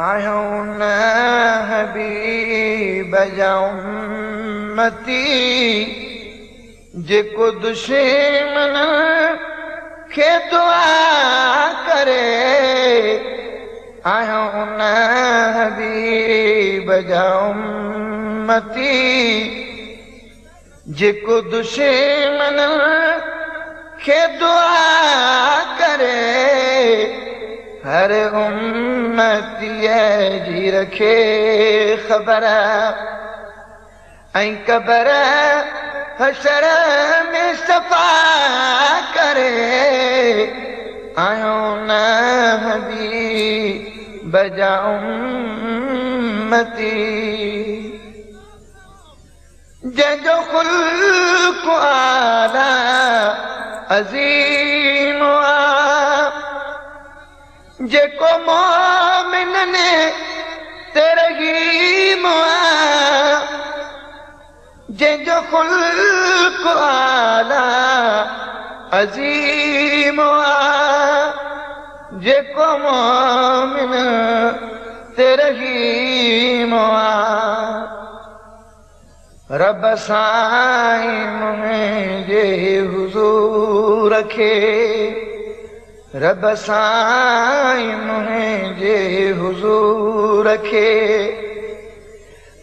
आहियूं न हबीब जा उम्मती जेको दुश्मन खे दुआ करे। आहियूं न हबीब जा उम्मती जेको दुश्मन खे दुआ करे। हर उम्मतीअ जी रखे ख़बर ऐं क़बर हशर में सफ़ा करे। आहियूं न हबीब जा उम्मती जंहिंजो ख़ुल्क़ आला अज़ीम आ जेको मोमिननि ते रहीम आ। जंहिंजो ख़ुल्क़ आला अज़ीम आ जेको मोमिन ते रहीम आ। रब साईं मुंहिंजे हुज़ूर खे रब साईं मुंहिंजे हुज़ूर खे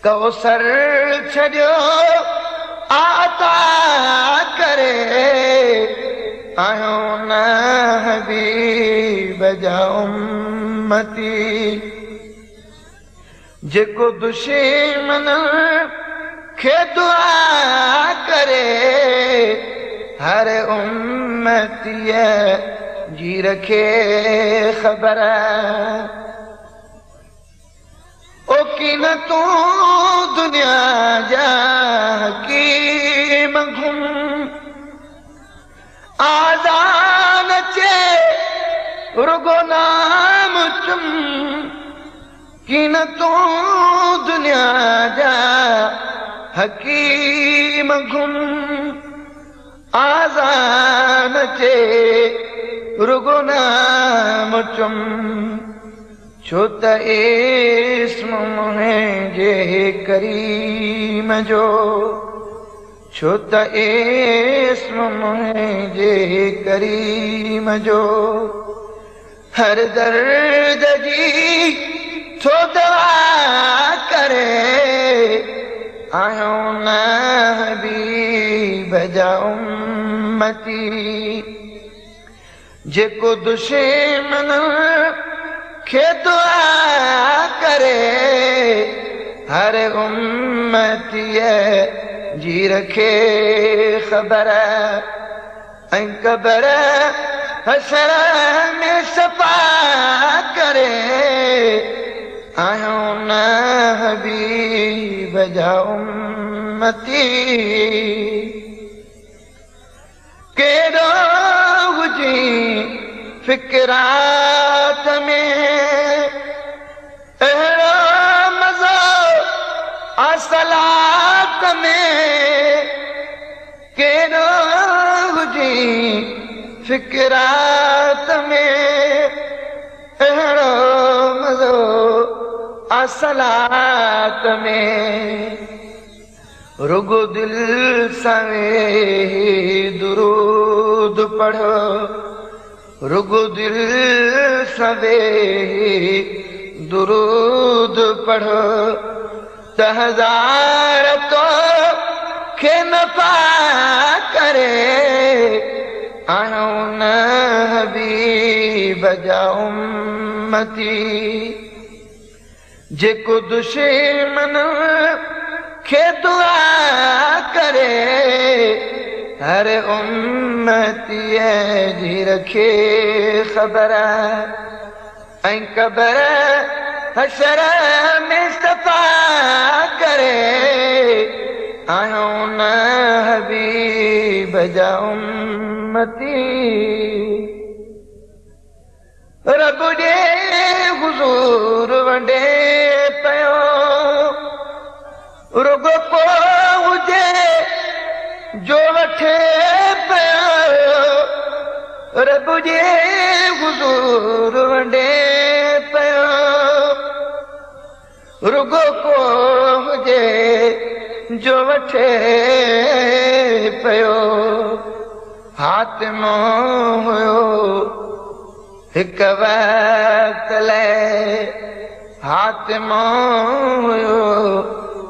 कौसर छॾियो आता करे। आहियूं न हबीब जा उम्मती जेको दुश्मन खे दुआ करे। हर उम्मतीअ जी रखे ख़बर ओ किन तूं दुनिया जा हकीम घुम आज़ान चे रुगो नाम चुम। किन तूं दुनिया जा हकीम घुम आज़ान चे रुगो नाम चुम। छो त इस्म मुंहिंजे करीम जो छो त इस्म मुंहिंजे करीम जो हर दर्द जी थो दवा करे। आहियूं न हबीब जा उम्मती जेको दुश्मन खे दुआ करे। हर उम्मतीअ जी रखे ख़बर ऐं क़बर हशर में सफ़ा करे। आहियूं न हबीब जा उम्मती केॾो हुजी फ़िक्रात में अहिड़ो मज़ो आसलात में। केॾो हुजी फ़िक्रात में अहिड़ो मज़ो आसलात में। रुगो दिल सां वेही दुरूद पढ़ो रुगो दिल सां वेही दुरूद पढ़ो त हज़ार तो खे नफ़ा करे। आहियूं न हबीब जा उम्मती जेको दुश्मन खे दुआ करे। हर उम्मतीअ जी रखे ख़बर ऐं क़बर हशर में सफ़ा करे। आहियूं न हबीब जा उम्मती रब जे हुज़ूर वंडे पियो रुगो को हुजे जो वठे पियो। रब जे हुज़ूर वंडे पियो रुगो को हुजे जो वठे पियो हातिमो हुयो हिक वक्त लाइ हातिमो हुयो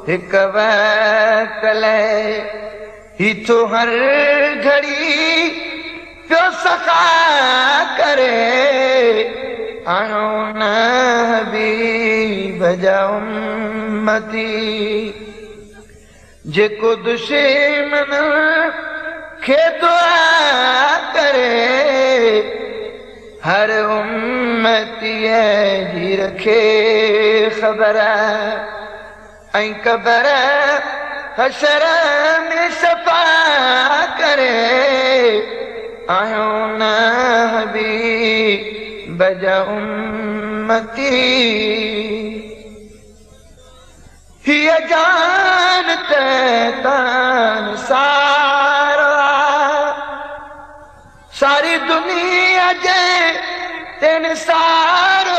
हिक वक्त लाइ ही तो हर घड़ी पियो सखा करे आयो न हबीब जा उम्मती जेको दुश्मन खे दुआ करे हर उम्मतीअ जी रखे ख़बर ऐं क़बर हशर में सफ़ा करे आयो न हबीब जा उम्मती हीअ जान तान सारी दुनिया जे तिन सारो